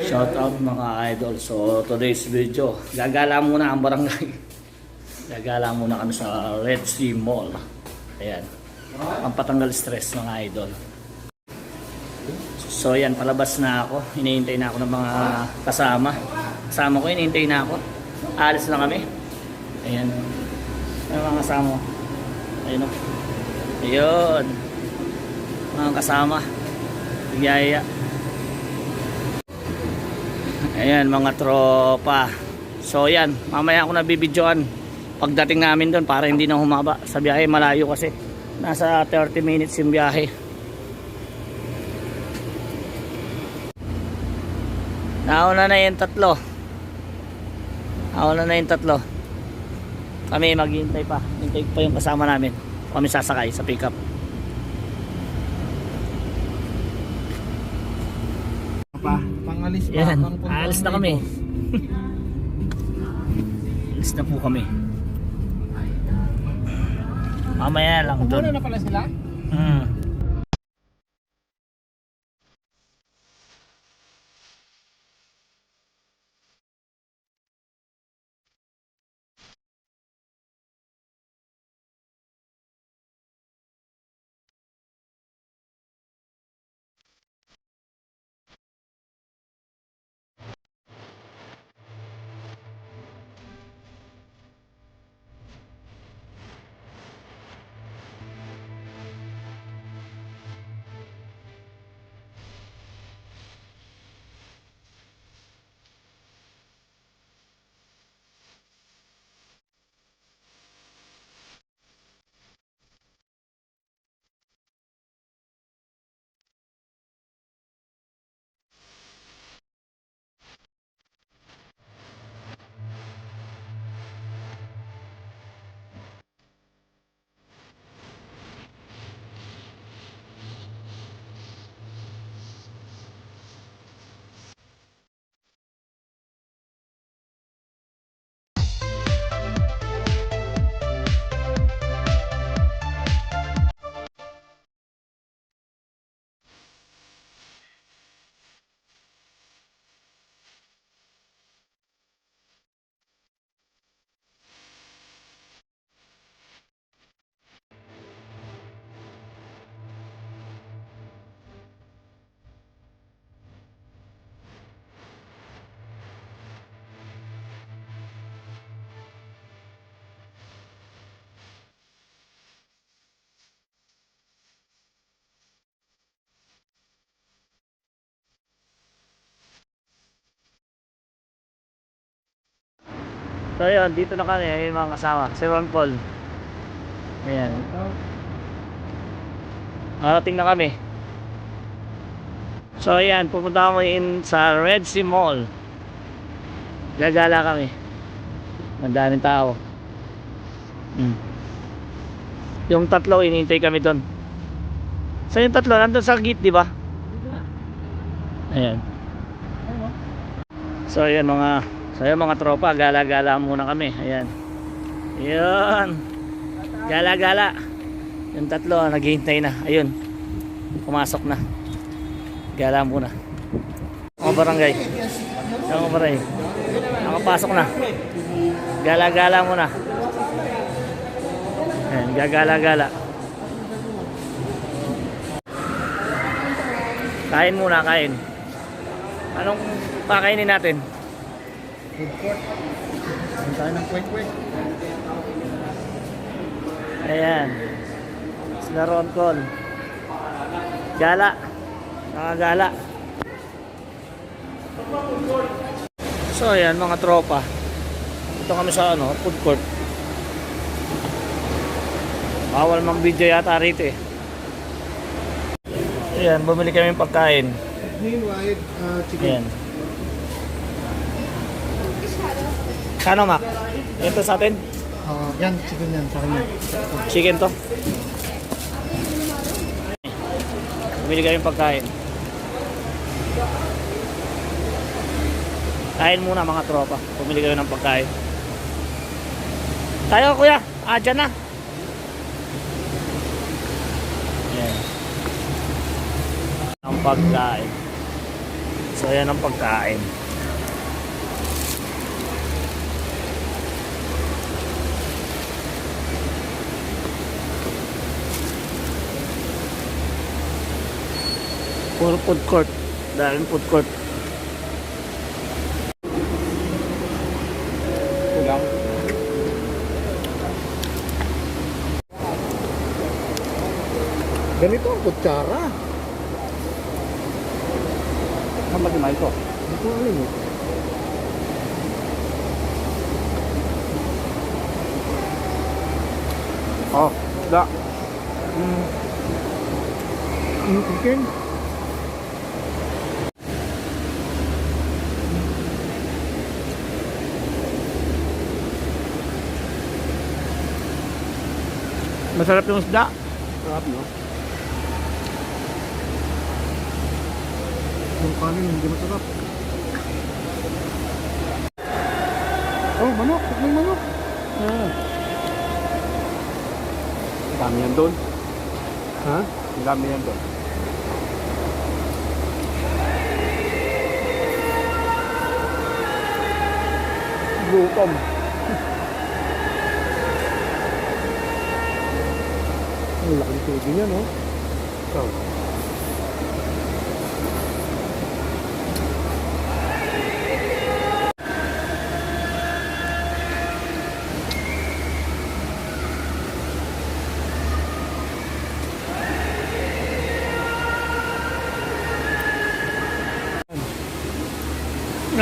Shout out mga idol. So today's video, gagala muna ang barangay. Gagala muna kami sa Red Sea Mall. Ayan. Pampatanggal stress mga idol. So yan, palabas na ako. Hinihintay na ako ng mga kasama. Kasama ko, hinihintay na ako. Alis na kami. Ayan. Ano mga kasama? Ayun o. Ayun. Mga kasama. Biyaya. Ayan mga tropa. So yan, mamaya ako nabibidyoan pagdating namin doon para hindi na humaba sa biyahe. Malayo kasi, nasa 30 minutes yung biyahe. Nauna na yung tatlo. Nauna na yung tatlo. Kami maghihintay pa. Hintay pa yung kasama namin. Kami sasakay sa pick up. Pangalis pa. Yan, alis na kami. Alis na po kami. Mamaya lang doon. Kumuna na pala sila? So yun, dito na kami. Ayun mga kasama. Si Ron Paul. Ayan. Narating na kami. So ayan, pupunta kami sa Red Sea Mall. Gagala kami. Ang daming tao. Yung tatlo, inintay kami doon. So yung tatlo, nandun sa gate, di ba? Ayan. So ayan mga tropa, gala-gala muna kami. Ayan. Ayun. Gala-gala. Yung tatlo naghihintay na. Ayun. Pumasok na. Gala muna. Mga barangay. Mga barangay. Nakapasok na. Gala-gala muna. Ayan, gagala-gala. Kain muna, kain. Anong pakainin natin? Food court. Ang tayo ng kwek-kwek. Ayan. Sila Ron Col. Gala. Nakagala. So ayan mga tropa. Ito kami sa food court. Bawal mang video yata rito eh. Ayan, bumili kami ng pagkain. Meanwhile, chicken. Ayan. Kano Mac? Ito sa atin? Yan, chicken yan. Sa kanya. Chicken to. Bumili kami ng pagkain. Kain muna mga tropa. Bumili kami ng pagkain. Tayo kuya. Dyan na. Ayan. Ang pagkain. So ayan ang pagkain. Puro food court. Daming food court. Kulang. Ganito ang kutsara. Ang mag-imay ko. Hindi ko alam eh. Oh, da. Chicken. Masarap yung isda. Sarap, no? Yung kanin, hindi masarap. Oh, manok. May manok. Dami yan doon. Ha? Dami yan doon. Gutom. Ang laki ng tubig niya, no? So,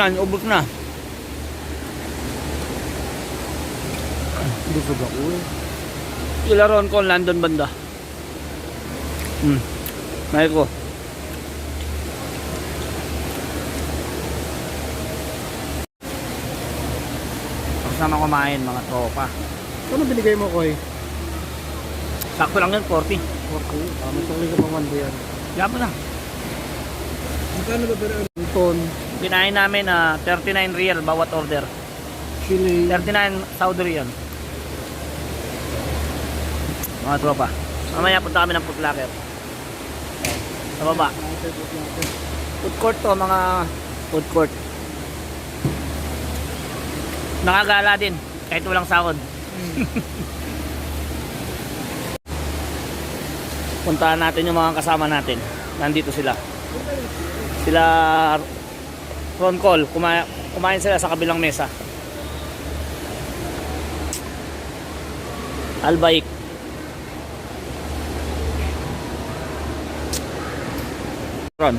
Yan, ubos na. Busog ako eh. Ilaron ko London banda. May ko. Kasama kumain mga tropa. Ano binigay mo, Koy? Sakto lang yun, 40. Okay. May sukli ka pang wanda yan. Yapo na. Magkano ba pero ang ton? Binahin namin 39 real bawat order. Chile. 39 Saudi real. Mga tropa. Mamaya punta kami ng Foot Locker. Sa baba. Food court to, mga food court. Nakagala din kahit walang sahod. Puntahan natin yung mga kasama natin. Nandito sila. Sila Ron Call, kumain sila sa kabilang mesa. Albaik. Ron.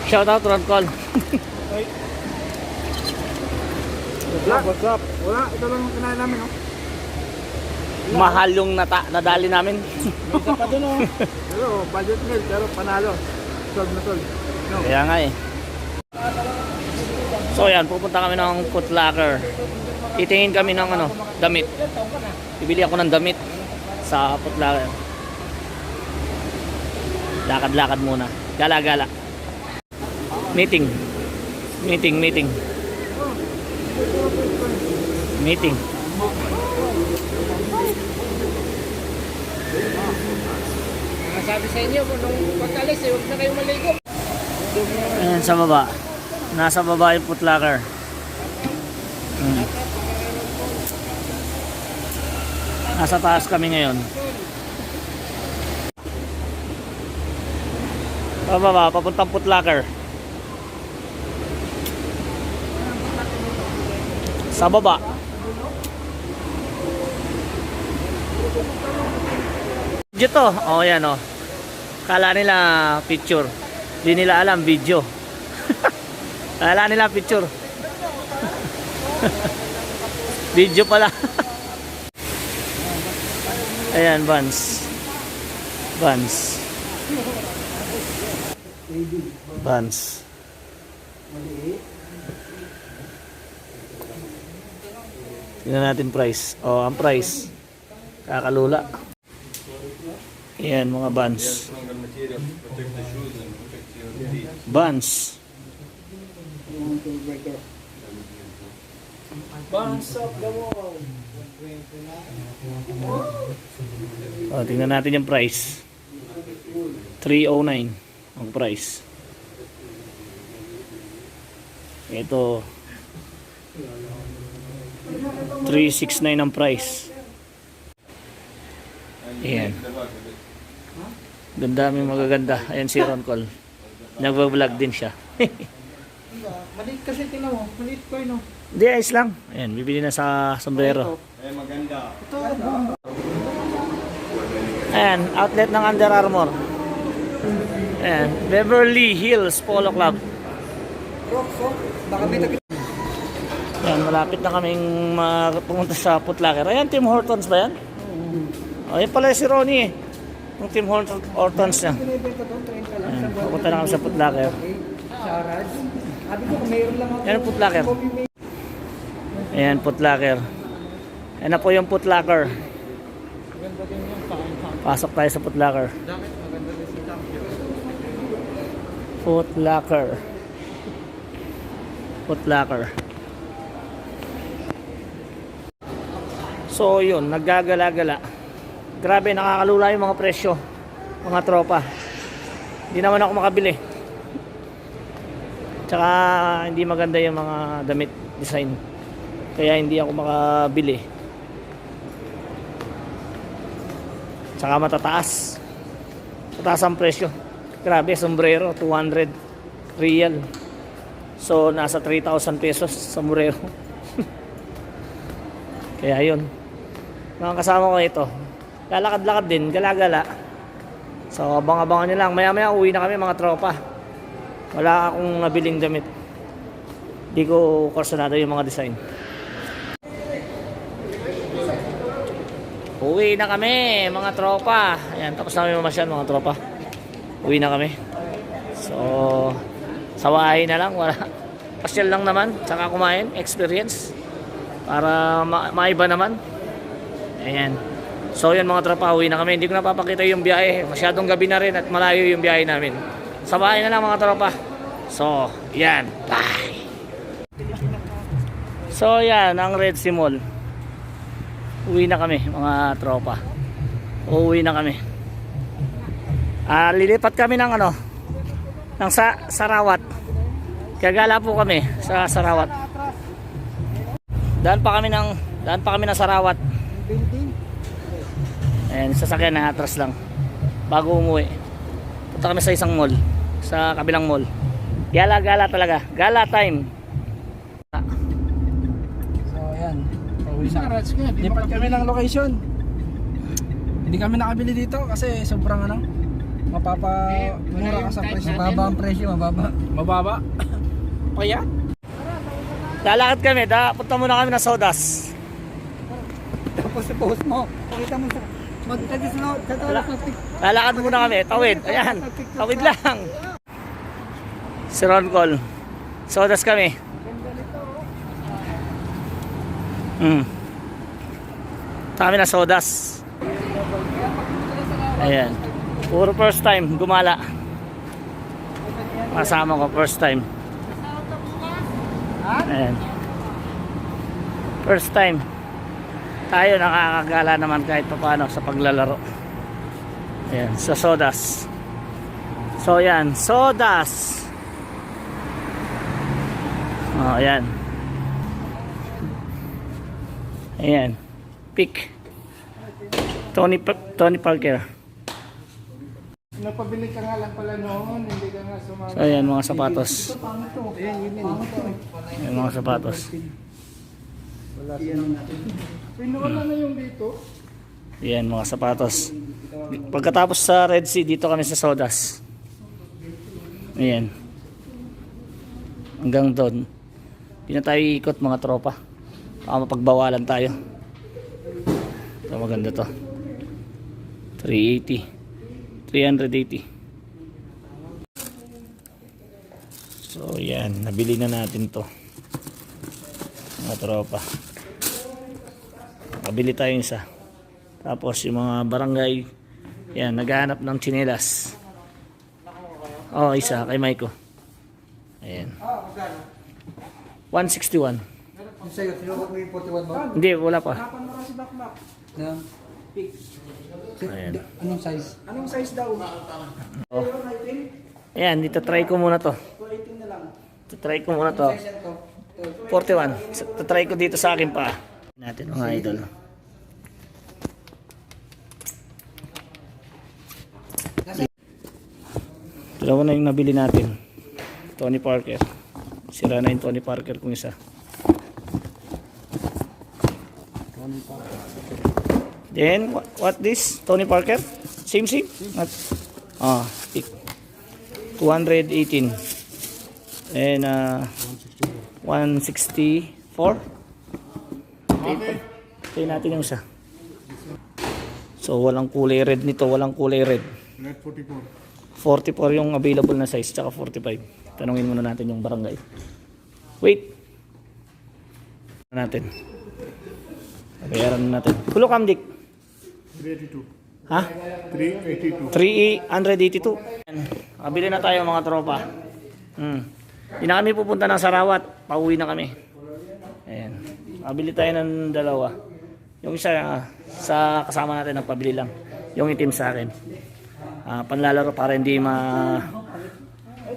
Shout out Ron Call. What's up? Wala. Ito lang yung kinain namin, no? Mahal yung nadali namin. May isa pa dun, oh. Pero, budget meal. Pero, panalo. Solve na solve. No. Kaya nga eh. So yan, pupunta kami ng Foot Locker. Titingin kami ng damit. Bibili ako ng damit sa Foot Locker. Lakad-lakad muna. Gala-gala. Meeting. Meeting. Sabi sa inyo, nung pagkalis, huwag na kayong maligo. Ayan sa baba. Nasa baba yung Foot Locker. Nasa taas kami ngayon. Pababa, papuntang Foot Locker. Sa baba. Video to. Oh, yan oh. Kala nila picture. Di nila alam video. Kala nila picture. Video pala. Ayan, Vans. Tingnan natin price. Oh, ang price. Kakalula. Ayan, mga Vans. Bounce up the wall. Tingnan natin yung price. 309 ang price. Ito 369 ang price. Ayan. Ganda, may magaganda. Ayan si Ron Col. Nagbablog din siya. Maliit kasi tingnan mo. Maliit ko yun. Hindi, ayos lang. Ayan, bibili na sa sombrero. Ito. Ayan, outlet ng Under Armour. Ayan, Beverly Hills Polo Club. Baka may Ayan, malapit na kaming pumunta sa Foot Locker. Ayan, Tim Hortons ba yan? Ayan pala si Ronnie eh. Yung Tim Hortons niya. binibenta doon, 30 lang. Ayan, pupunta na kami sa Foot Locker. Sarad. Sabi ko, kung mayroon lang ako. Ayan ang Foot Locker. Ayan, Foot Locker. Ayan na po yung Foot Locker. Maganda din yung pakain. Pasok tayo sa Foot Locker. Damit, maganda din si Champion. Foot Locker. Foot Locker. So yun, naggagala-gala. Grabe, nakakalula yung mga presyo. Mga tropa. Hindi naman ako makabili. Tsaka hindi maganda yung mga damit design. Kaya hindi ako makabili. Tsaka matataas. Mataas ang presyo. Grabe, sombrero 200 real. So nasa 3,000 pesos sombrero. Kaya yun. Mga kasama ko ito. Lalakad-lakad din, gala-gala. So abang-abangan nyo lang. Maya-maya uwi na kami mga tropa. Wala akong nabiling damit. Hindi ko kursunado yung mga design. Uwi na kami mga tropa. Ayan, tapos namin mamasyal mga tropa. Uwi na kami. So sawahin na lang. Wala. Pasyal lang naman. Tsaka kumain. Experience. Para maiba naman. Ayan. So yan mga tropa, uwi na kami. Hindi ko napapakita yung biyahe. Masyadong gabi na rin at malayo yung biyahe namin. Sabahin na lang mga tropa. So, yan. Bye! So yan, ang Red Sea Mall. Uwi na kami mga tropa. Uwi na kami. Lilipat kami ng ano, ng Sarawat. Gagala po kami sa Sarawat. Daan pa kami ng Sarawat. Ayan, sasakyan na atras lang bago umuwi. Punta kami sa isang mall, sa kabilang mall. Gala-gala talaga. Gala time. So, ayan. Lipat kami ng location. Hindi kami nakabili dito kasi sobrang ano, mapapamura ka sa presyo. Mababa ang presyo, mababa. Mababa? Kaya? Lalakad kami, punta muna kami ng Sodas. Tapos sa post mo, pakita mo sa Lalakad muna kami, tawid. Ayan, tawid lang. Si Ron Col. Sodas kami. Kami na Sodas. Ayan. Puro first time, gumala. Kasama ko, first time. Ayan. First time. Tayo nakakagala naman kahit paano sa paglalaro. Ayan, sa Sodas. So yan, Sodas. Oh, ayan. Ayan. Pick. Tony Parker. Napabili ka nga lang pala noon, hindi ka nga sumama. So ayan, mga sapatos. Pangit to. Ayan, yun. Ayan, mga sapatos. Wala Pinuwala na yung dito. Ayan, mga sapatos. Pagkatapos sa Red Sea, dito kami sa Sodas. Ayan. Hanggang doon. Hindi na tayo ikot mga tropa. Baka mapagbawalan tayo. Ito maganda to. 380. So yan, nabili na natin to mga tropa. Nabili tayo isa. Tapos yung mga barangay, yan, naghahanap ng tsinelas. Oh, isa kay Maiko. Ayan. 161. Yung sa'yo, sinukot mo yung 41 ba? Hindi, wala pa. Hanapan mo kasi backlock. Na? Pick. Ayan. Anong size? Anong size daw? Oh. Ayan, dito try ko muna to. 218 na lang. Try ko muna to. Size yan to. 41. Try ko dito sa akin pa. Natin mga idol. Dalawa na yung nabili natin. Tony Parker. Sira na yung Tony Parker kung isa. Then, what this? Tony Parker? Same. Pick. 218. And 164. Tayo natin yung isa. So, walang kulay red nito. Walang kulay red. Red 44. 44 yung available na size, tsaka 45. Tanungin muna natin yung barangay. Wait. Natin. Bayaran natin. Kulo kamdik. 382. Ha? 382. 382. Kabili na tayo mga tropa. Hindi na kami pupunta ng Sarawat. Pauwi na kami. Ayan. Kabili tayo ng dalawa. Yung isa sa kasama natin nagpabili lang. Yung itim sa akin. Panlalaro para hindi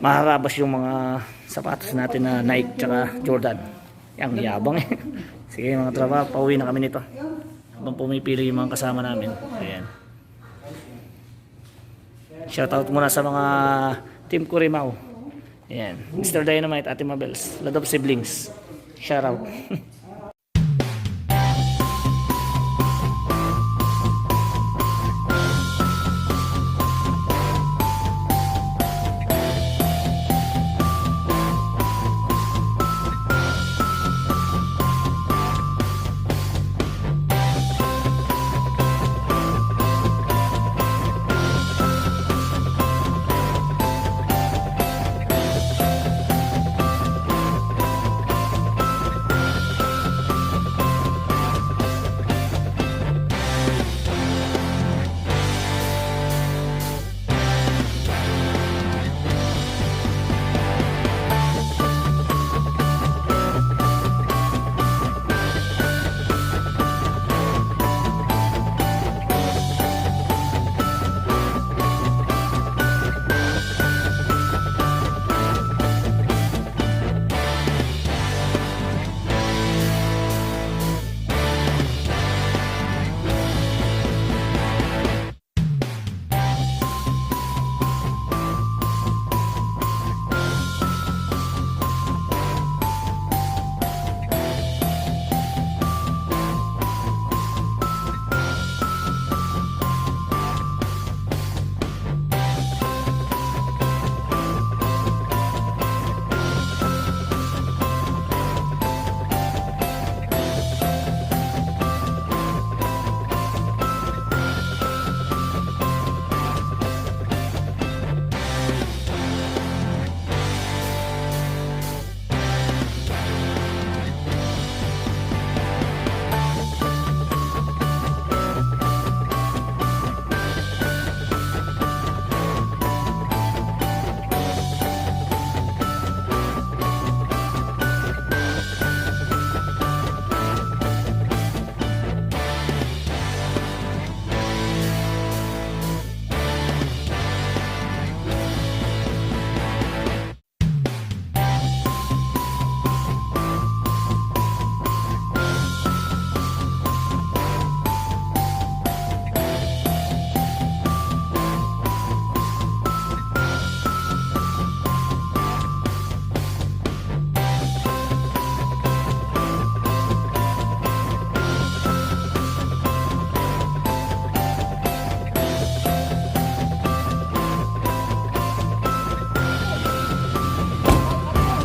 maharabas yung mga sapatos natin na Nike tsaka Jordan. Yang yabang eh. Sige mga tropa, pauwi na kami nito. Habang pumipili yung mga kasama namin. Ayan. Shoutout muna sa mga Team Curimaw. Ayan. Mr. Dynamite, Ate Mabels, Ladop Siblings. Shoutout.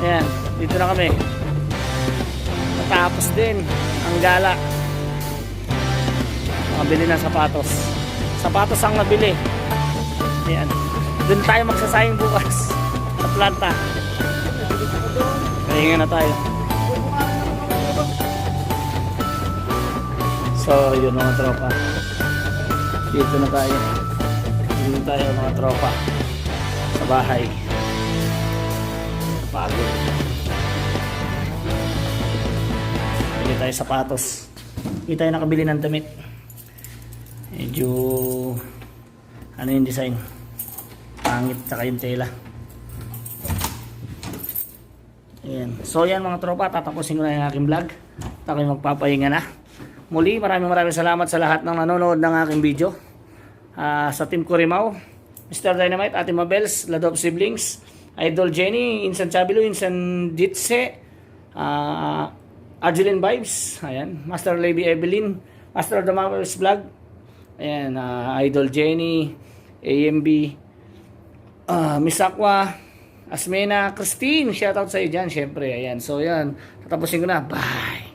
Ayan, dito na kami. Natapos din ang gala. Makabili ng sapatos. Sapatos ang nabili. Ayan. Doon tayo magsasayang bukas sa planta. Kahinga na tayo. So, yun mga tropa. Dito na tayo. Dito tayo mga tropa. Sa bahay. Pagod. Bili tayo sapatos. Hindi tayo nakabili ng damit. Medyo ano yung design. Pangit tsaka yung tela. Ayan. So yan mga tropa, tatapusin ko na yung aking vlog. At ako'y magpapahinga na. Muli, maraming salamat sa lahat ng nanonood ng aking video. Sa Team Corimao, Mr. Dynamite, Ate Mabels, Ladop Siblings, Idol Jenny, Insan Chabilo, Insan Ditse, Arjeline Vibes, ayan, Master Lady Evelyn, Master Damaris Vlog, ayan, Idol Jenny, AMB, Miss Aqua, Asmena, Christine, shoutout sa iyo dyan, syempre, ayan, so yan, tatapusin ko na, bye!